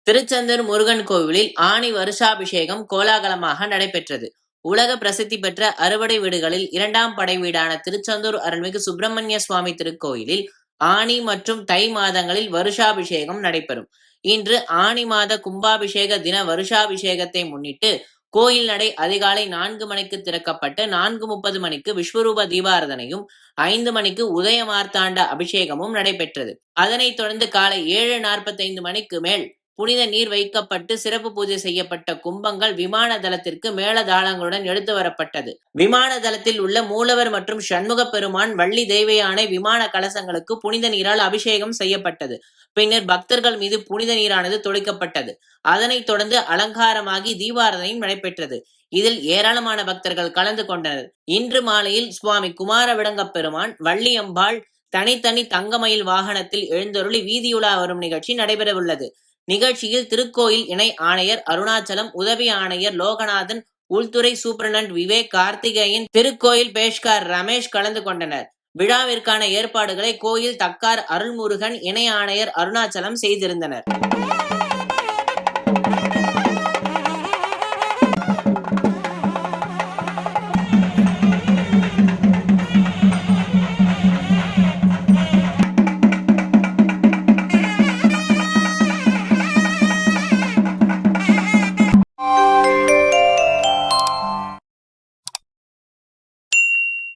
திருச்செந்தூர் முருகன் கோவிலில் ஆனி வருஷாபிஷேகம் கோலாகலமாக நடைபெற்றது. உலக பிரசித்தி பெற்ற அறுபடை வீடுகளில் இரண்டாம் படை வீடான திருச்செந்தூர் அருள்மிகு சுப்பிரமணிய சுவாமி திருக்கோயிலில் ஆனி மற்றும் தை மாதங்களில் வருஷாபிஷேகம் நடைபெறும். இன்று ஆனி மாத கும்பாபிஷேக தின வருஷாபிஷேகத்தை முன்னிட்டு கோயில் நடை அதிகாலை 4 மணிக்கு திறக்கப்பட்டு 4:30 மணிக்கு விஸ்வரூப தீபாரதனையும் 5 மணிக்கு உதய மார்த்தாண்ட அபிஷேகமும் நடைபெற்றது. அதனைத் தொடர்ந்து காலை 7:45 மணிக்கு மேல் புனித நீர் வைக்கப்பட்டு சிறப்பு பூஜை செய்யப்பட்ட கும்பங்கள் விமான தளத்திற்கு மேளதாளங்களுடன் எடுத்து வரப்பட்டது. விமான தளத்தில் உள்ள மூலவர் மற்றும் சண்முக பெருமான், வள்ளி தெய்வயானை விமான கலசங்களுக்கு புனித நீரால் அபிஷேகம் செய்யப்பட்டது. பின்னர் பக்தர்கள் மீது புனித நீரானது தொளிக்கப்பட்டது. அதனைத் தொடர்ந்து அலங்காரமாகி தீபாரதனையும் நடைபெற்றது. இதில் ஏராளமான பக்தர்கள் கலந்து கொண்டனர். இன்று மாலையில் சுவாமி குமாரவிடங்க பெருமான், வள்ளியம்பாள் தனித்தனி தங்கமயில் வாகனத்தில் எழுந்தருளி வீதியுலா வரும் நிகழ்ச்சி நடைபெறவுள்ளது. நிகழ்ச்சியில் திருக்கோயில் இணை ஆணையர் அருணாச்சலம், உதவி ஆணையர் லோகநாதன், உள்துறை சூப்பரண்ட் விவேக், கார்த்திகேயன், திருக்கோயில் பேஷ்கார் ரமேஷ் கலந்து கொண்டனர். விழாவிற்கான ஏற்பாடுகளை கோயில் தக்கார் அருள்முருகன், இணை ஆணையர் அருணாச்சலம் செய்திருந்தனர்.